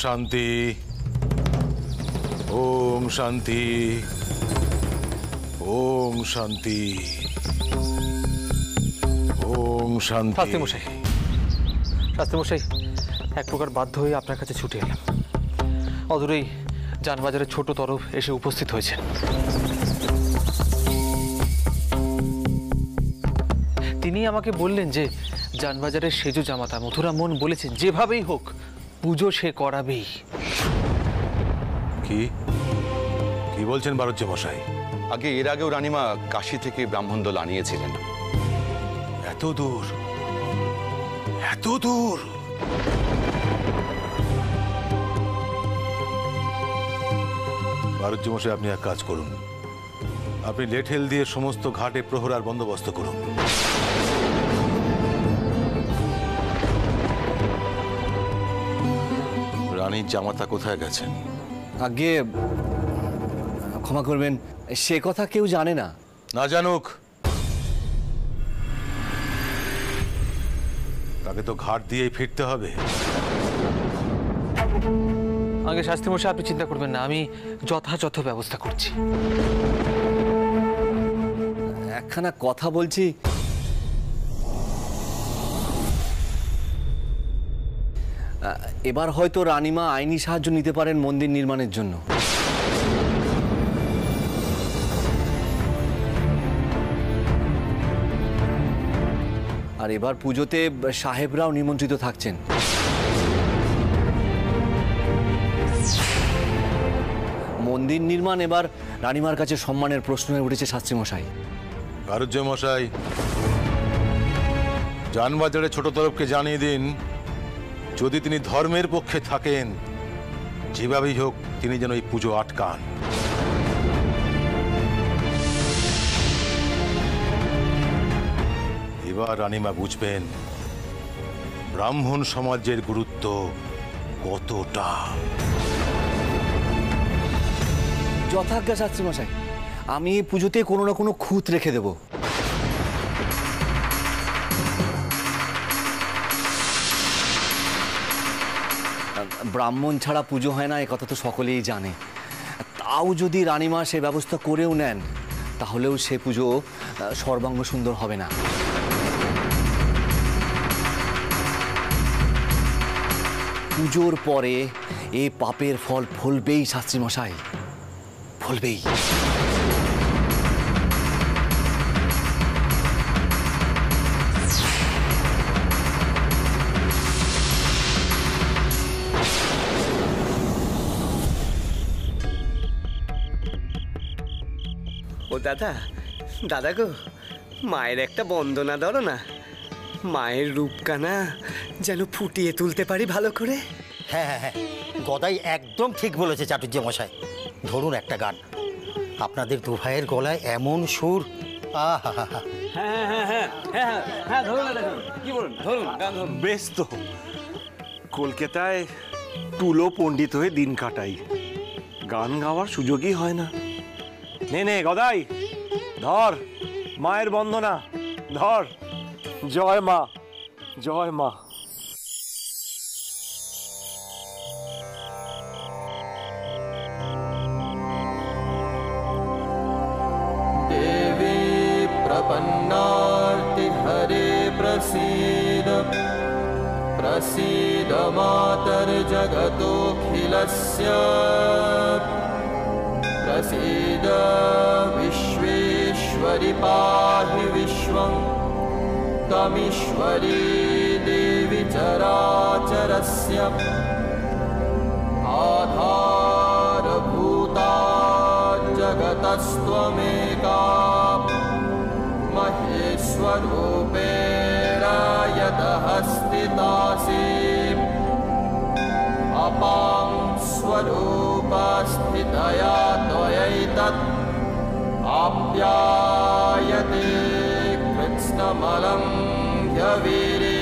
শান্তি, ওম শান্তি, ওম শান্তি, ওম শান্তি। শাস্ত্রীমশাই, শাস্ত্রীমশাই, এক প্রকার বাধ্য হয়ে আপনার কাছে ছুটে এলাম। অদূরেই যানবাজারের ছোট তরফ এসে উপস্থিত হয়েছে। তিনি আমাকে বললেন যে যানবাজারের সেজু জামাতা মথুরামোহন বলেছেন যেভাবেই হোক পুজো সে করাবেই। কি কি বলছেন বারুজ্য মশাই? আগে এর আগেও রানীমা কাশী থেকে ব্রাহ্মণ দল আনিয়েছিলেন। এত দূর, এত দূর? বারুজ্য মশাই, আপনি এক কাজ করুন, আপনি লেঠেল দিয়ে সমস্ত ঘাটে প্রহরার বন্দোবস্ত করুন। রানীর জামাতা কোথায় গেছেন? আগে ক্ষমা করবেন, সে কথা কেউ জানে না। না জানুক, তাকে তো ঘাট দিয়েই ফিরতে হবে। আগে শাস্ত্রীমশাই, আপনি চিন্তা করবেন না, আমি যথাযথ ব্যবস্থা করছি। একখানা কথা বলছি, এবার হয়তো রানীমা আইনি সাহায্য নিতে পারেন মন্দির নির্মাণের জন্য। আর এবার পুজোতে সাহেবরাও নিমন্ত্রিত থাকছেন। মন্দির নির্মাণ এবার রানীমার কাছে সম্মানের প্রশ্ন হয়ে উঠেছে শাস্ত্রীমশাই। বারুজ্য মশাই, যানবাজারে ছোট তরফকে জানিয়ে দিন, যদি তিনি ধর্মের পক্ষে থাকেন যেভাবেই হোক তিনি যেন এই পুজো আটকান। এবার রানীমা বুঝবেন ব্রাহ্মণ সমাজের গুরুত্ব কতটা। যথাজ্ঞা শাস্ত্রীমশাই, আমি এই পুজোতে কোনো না কোনো খুঁত রেখে দেব। ব্রাহ্মণ ছাড়া পুজো হয় না, এ কথা তো সকলেই জানে। তাও যদি রানীমা সে ব্যবস্থা করেও নেন, তাহলেও সে পুজো সর্বাঙ্গ সুন্দর হবে না। পুজোর পরে এ পাপের ফল ফলবেই শাস্ত্রীমশাই, ফলবেই। ও দাদা, দাদা গো, মায়ের একটা বন্দনা ধরো না। মায়ের রূপকানা যেন ফুটিয়ে তুলতে পারি ভালো করে। হ্যাঁ হ্যাঁ হ্যাঁ, গদাই একদম ঠিক বলেছে চাটুর্য মশাই। ধরুন একটা গান, আপনাদের দু ভাইয়ের গলায় এমন সুর। আহা হা হা। হ্যাঁ হ্যাঁ হ্যাঁ হ্যাঁ হ্যাঁ, ধরুন না, দেখুন কি বলুন, ধরুন গান ধরুন। বেশ তো, কলকাতায় টুলো পণ্ডিত হয়ে দিন কাটাই, গান গাওয়ার সুযোগই হয় না। নে নে গদাই, ধর মায়ের বন্দনা, ধর। জয় মা, জয় মা। देवी प्रपन्नार्ति हरे प्रसीद, प्रसीद मातर्जगतोऽखिलस्य, प्रसीद विश्वेश्वरि पाहि विश्वं, तमीश्वरी देवी चराचरस्य आधारभूता जगतस्त्वमेका, महेश्वरूपेण यतः स्थितासि, अपां स्वरूपस्थितया त्वयैतत् आप्यायते कृत्स्नमलं ह्यवीरे।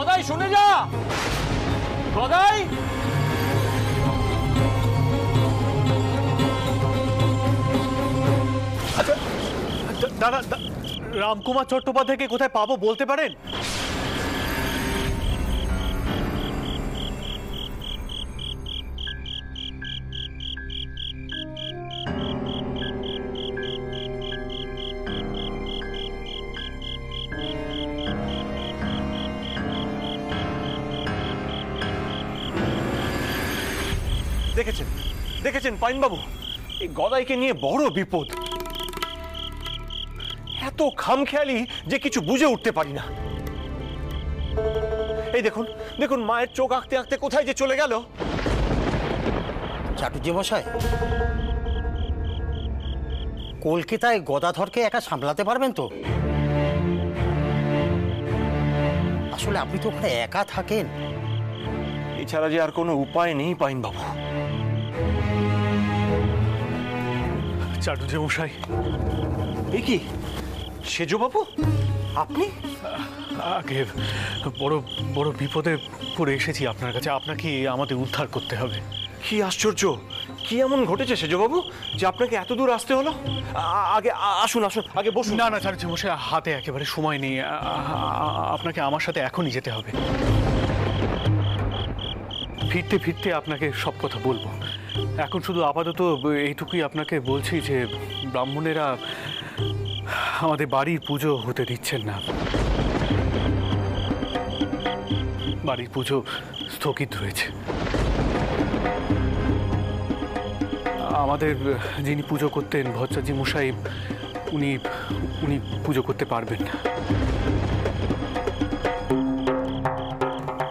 গদাই শুনে যা, গদাই। আচ্ছা দাদা, রামকুমার চট্টোপাধ্যায়কে কোথায় পাবো বলতে পারেন? দেখেছেন দেখেছেন পাইনবাবু, এই গদাইকে নিয়ে বড় বিপদ। এত খামখেয়ালি যে কিছু বুঝে উঠতে পারি না। এই দেখুন দেখুন, মায়ের চোখ আঁকতে আঁকতে কোথায় যে চলে গেল। চাটুর্য মশাই, কলকাতায় গদাধরকে একা সামলাতে পারবেন তো? আসলে আপনি তো ওখানে একা থাকেন। এছাড়া যে আর কোনো উপায় নেই পাইনবাবু। চাটুর্য মশাই, এ কি সেজবাবু, আপনি? আগে বড় বড় বিপদে পড়ে এসেছি আপনার কাছে, আপনাকে আমাদের উদ্ধার করতে হবে। কি আশ্চর্য, কি এমন ঘটেছে সেজবাবু যে আপনাকে এত দূর আসতে হলো? আগে আসুন আসুন, আগে বসুন। না না চাটুর্য মশাই, হাতে একেবারে সময় নেই, আপনাকে আমার সাথে এখনই যেতে হবে। ফিরতে ফিরতে আপনাকে সব কথা বলবো। এখন শুধু আপাতত এইটুকুই আপনাকে বলছি যে ব্রাহ্মণেরা আমাদের বাড়ির পুজো হতে দিচ্ছেন না। বাড়ির পুজো স্থগিত হয়েছে। আমাদের যিনি পুজো করতেন ভট্টাচার্য মশাই, উনি পুজো করতে পারবেন না।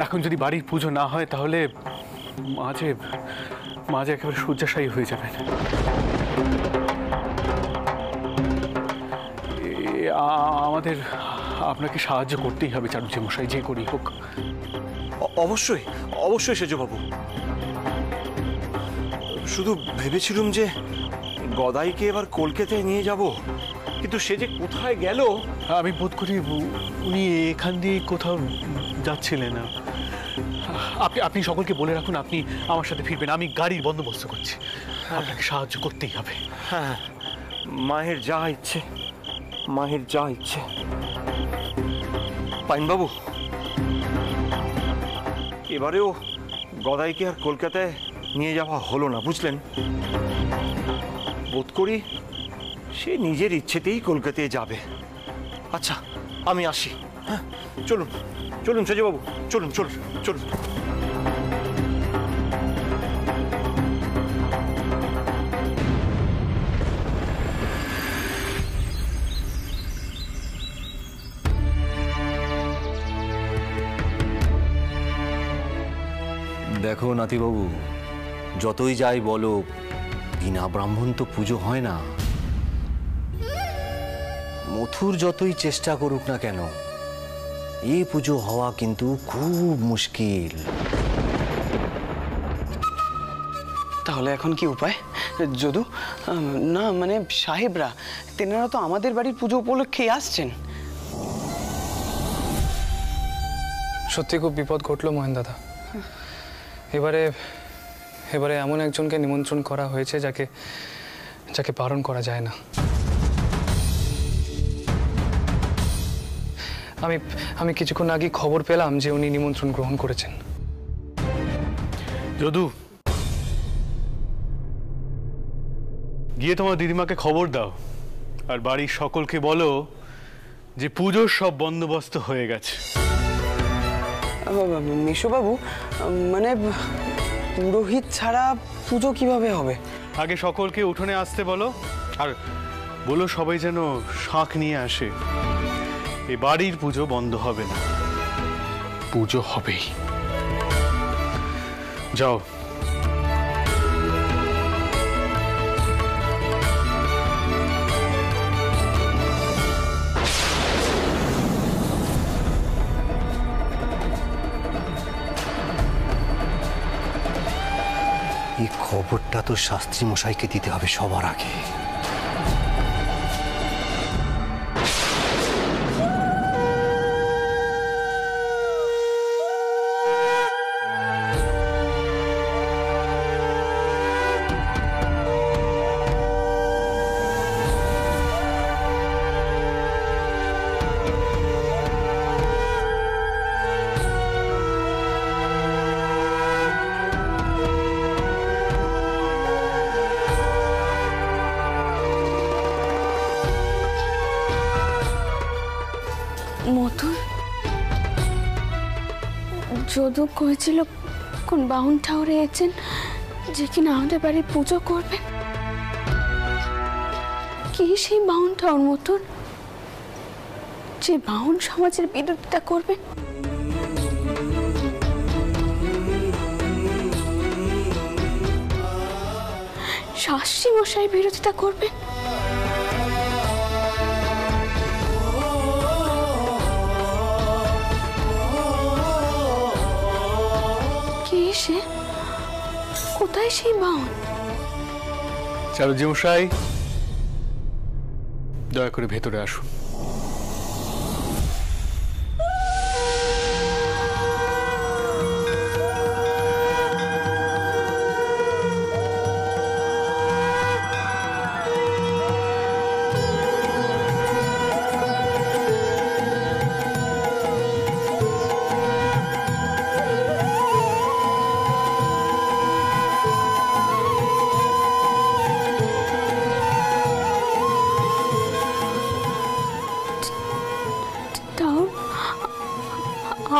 এখন যদি বাড়ির পুজো না হয় তাহলে মাঝে একেবারে শয্যাশায়ী হয়ে যাবেন। আমাদের আপনাকে সাহায্য করতেই হবে চাটুর্য মশাই, যে করেই হোক। অবশ্যই অবশ্যই সেজবাবু। শুধু ভেবেছিলুম যে গদাইকে এবার কলকাতায় নিয়ে যাব, কিন্তু সে যে কোথায় গেল। আমি বোধ করি উনি এখান দিয়ে কোথাও যাচ্ছিলেন না। আপনি সকলকে বলে রাখুন আপনি আমার সাথে ফিরবেন। আমি গাড়ির বন্দোবস্ত করছি, আপনাকে সাহায্য করতেই হবে। হ্যাঁ, মায়ের যা ইচ্ছে, মায়ের যা ইচ্ছে। পাইনবাবু, এবারেও গদাইকে আর কলকাতায় নিয়ে যাওয়া হলো না, বুঝলেন? বোধ করি সে নিজের ইচ্ছেতেই কলকাতায় যাবে। আচ্ছা, আমি আসি। হ্যাঁ, চলুন চলুন সেজবাবু, চলুন চলুন চলুন। দেখো নাতিবাবু, যতই যাই বলো, বিনা ব্রাহ্মণ তো পুজো হয় না। মথুর যতই চেষ্টা করুক না কেন, এই পুজো হওয়া কিন্তু খুব মুশকিল। তাহলে এখন কি উপায় যদু? না মানে সাহেবরা, তেনারা তো আমাদের বাড়ির পুজো উপলক্ষেই আসছেন। সত্যি খুব বিপদ ঘটলো মহেন দাদা। এবারে এমন একজনকে নিমন্ত্রণ করা হয়েছে যাকে বারণ করা যায় না। আমি কিছুক্ষণ আগে খবর পেলাম যে উনি নিমন্ত্রণ গ্রহণ করেছেন। যদু, গিয়ে তোমার দিদিমাকে খবর দাও, আর বাড়ির সকলকে বলো যে পুজোর সব বন্দোবস্ত হয়ে গেছে। মেশোবাবু, মানে পুরোহিত ছাড়া পুজো কিভাবে হবে? আগে সকলকে উঠোনে আসতে বলো, আর বলো সবাই যেন শাঁখ নিয়ে আসে। এই বাড়ির পুজো বন্ধ হবে না, পুজো হবেই। যাও। এই খবরটা তো শাস্ত্রী মশাইকে দিতে হবে সবার আগে। যদু কয়েছিল কোন বাউন ঠাউরে এসেছেন যে কিনা আমাদের বাড়ির পুজো করবেন। কি সেই বাউন ঠাউর মতন যে বাউন সমাজের বিরোধিতা করবেন? শাস্ত্রী মশাই বিরোধিতা করবেন? কে সে? কোথায় সেই বাউন? চারুজি মশাই, দয়া করে ভেতরে আসুন।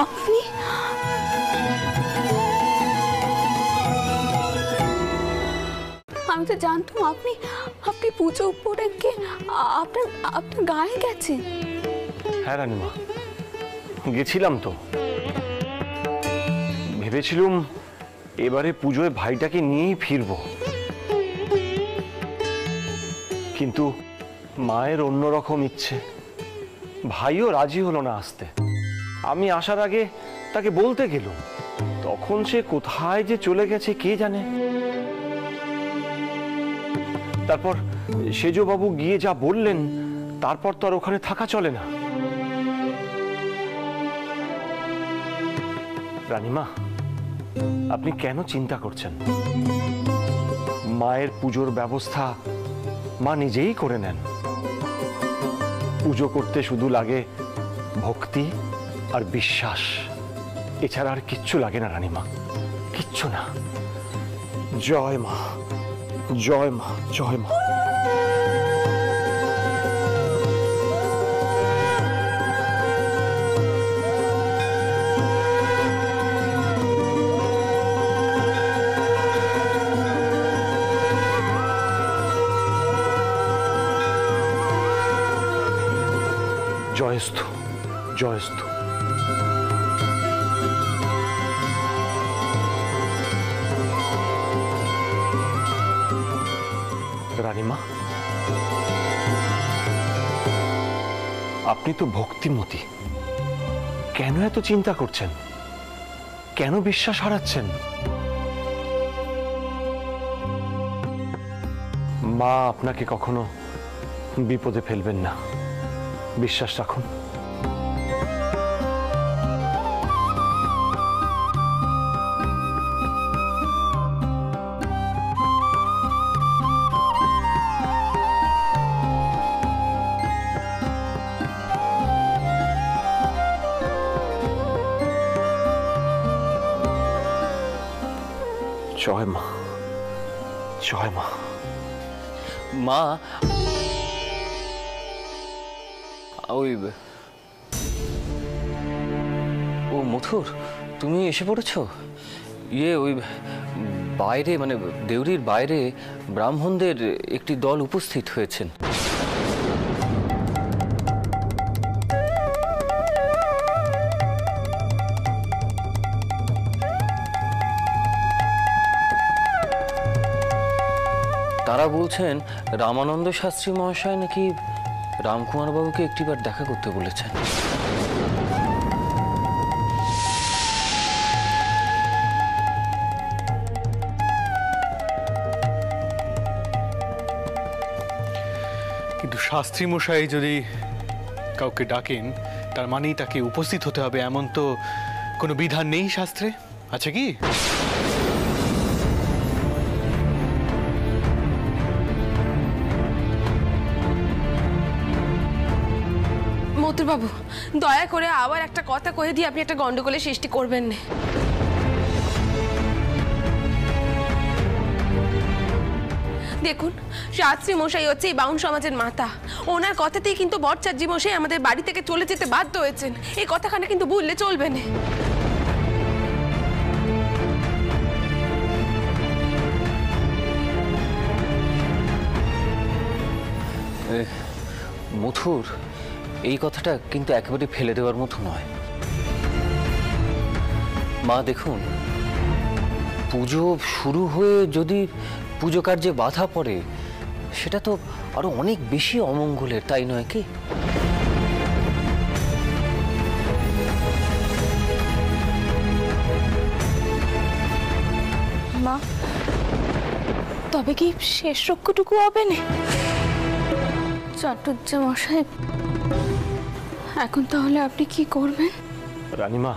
আপনি? আমি তো জানতাম আপনি আপনি পুজো উপলক্ষে আপনার গায়ে গেছেন। হ্যাঁ রানীমা, গেছিলাম তো। ভেবেছিলুম এবারে পুজোয় ভাইটাকে নিয়েই ফিরবো, কিন্তু মায়ের অন্যরকম ইচ্ছে। ভাইও রাজি হলো না আসতে। আমি আসার আগে তাকে বলতে গেলুম, তখন সে কোথায় যে চলে গেছে কে জানে। তারপর সেজবাবু গিয়ে যা বললেন, তারপর তো আর ওখানে থাকা চলে না। রানীমা, আপনি কেন চিন্তা করছেন? মায়ের পুজোর ব্যবস্থা মা নিজেই করে নেন। পুজো করতে শুধু লাগে ভক্তি আর বিশ্বাস, এছাড়া আর কিচ্ছু লাগে না রানীমা, কিচ্ছু না। জয় মা, জয় মা, জয় মা। জয়স্তু, জয়স্তু। রানীমা, আপনি তো ভক্তিমতী, কেন এত চিন্তা করছেন? কেন বিশ্বাস হারাচ্ছেন? মা আপনাকে কখনো বিপদে ফেলবেন না, বিশ্বাস রাখুন। জয় মা, জয় মা। মা, ওই ও মথুর, তুমি এসে পড়েছ? ওই বাইরে, মানে দেউরির বাইরে ব্রাহ্মণদের একটি দল উপস্থিত হয়েছেন। তারা বলছেন রামানন্দ শাস্ত্রী মহাশয় নাকি রামকুমার বাবুকে একটিবার দেখা করতে বলেছেন। কিন্তু শাস্ত্রী মশাই যদি কাউকে ডাকেন, তার মানেই তাকে উপস্থিত হতে হবে, এমন তো কোনো বিধান নেই শাস্ত্রে, আছে কি? বাবু, দয়া করে আবার একটা কথা কয়ে দিয়ে আপনি একটা গন্ডগোলের সৃষ্টি করবেন না। দেখুন, শাস্ত্রী মশাই হচ্ছে এই বাউন সমাজের মাতা। ওনার কথাতেই কিন্তু বরচাঁদজি মশাই আমাদের বাড়ি থেকে চলে যেতে বাধ্য হয়েছেন। এই কথাখানা কিন্তু ভুললে চলবে না। মথুর, এই কথাটা কিন্তু একেবারে ফেলে দেওয়ার মতো নয়। মা দেখুন, পুজো শুরু হয়ে যদি পুজো কার্যে বাধা পড়ে, সেটা তো আরো অনেক বেশি অমঙ্গলের, তাই নয় কি? মা, তবে কি শেষ রক্ষটুকু হবে না? চাটুর্যে মশাই, এখন তাহলে আপনি কি করবেন? রানীমা,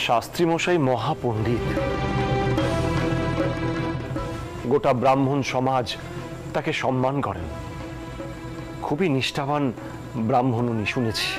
শাস্ত্রী মশাই মহাপণ্ডিত, গোটা ব্রাহ্মণ সমাজ তাকে সম্মান করেন। খুবই নিষ্ঠাবান ব্রাহ্মণ উনি, শুনেছি।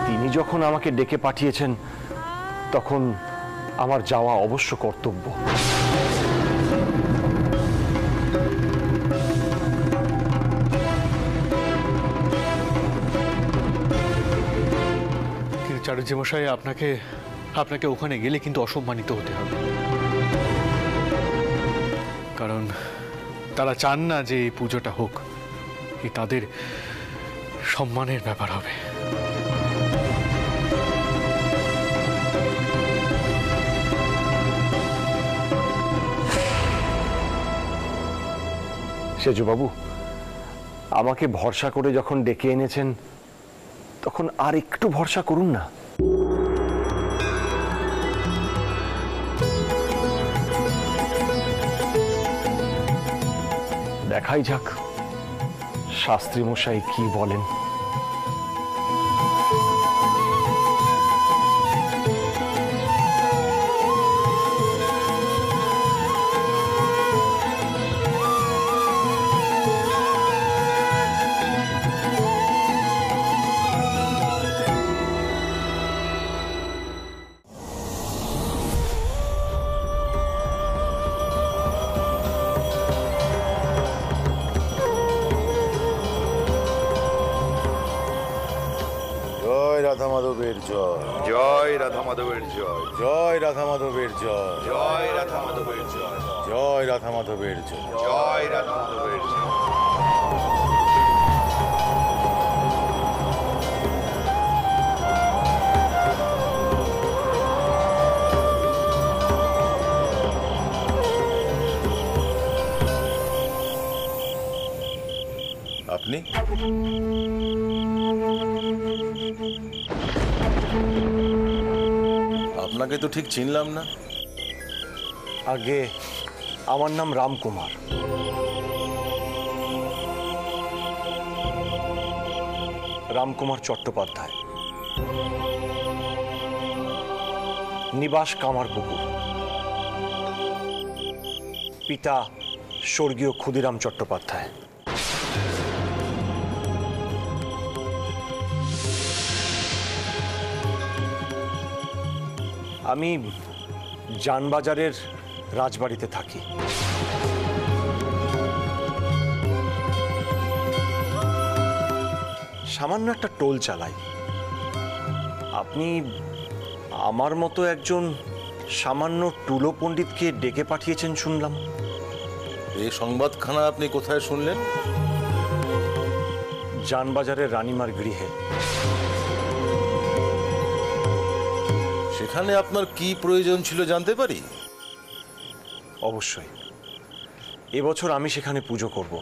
তিনি যখন আমাকে ডেকে পাঠিয়েছেন, তখন আমার যাওয়া অবশ্য কর্তব্য। কিন্তু চাটুর্যে মশাই, আপনাকে ওখানে গেলে কিন্তু অসম্মানিত হতে হবে, কারণ তারা চান না যে এই পুজোটা হোক। এই তাদের সম্মানের ব্যাপার হবে। সেজবাবু, আমাকে ভরসা করে যখন ডেকে এনেছেন, তখন আর একটু ভরসা করুন না। দেখাই যাক শাস্ত্রী মশাই কি বলেন। রাধা মাধবের জয়, জয় রাধা মাধবের জয়, জয় রাধা মাধবের জয়, জয় রাধা মাধবের জয়, জয় রাধা মাধবের জয়, জয় রাধা মাধবের জয়। আপনি? আপনাকে তো ঠিক চিনলাম না। আগে আমার নাম রামকুমার। রামকুমার চট্টোপাধ্যায়, নিবাস কামারপুকুর, পিতা স্বর্গীয় ক্ষুদিরাম চট্টোপাধ্যায়। আমি জানবাজারের রাজবাড়িতে থাকি। সামান্য একটা টোল চালাই। আপনি আমার মতো একজন সামান্য টুলো পণ্ডিতকে ডেকে পাঠিয়েছেন শুনলাম। এই সংবাদখানা আপনি কোথায় শুনলেন? জানবাজারের রানীমার গৃহে। সেখানে আপনার কি প্রয়োজন ছিল জানতে পারি? অবশ্যই। এবছর আমি সেখানে পুজো করব।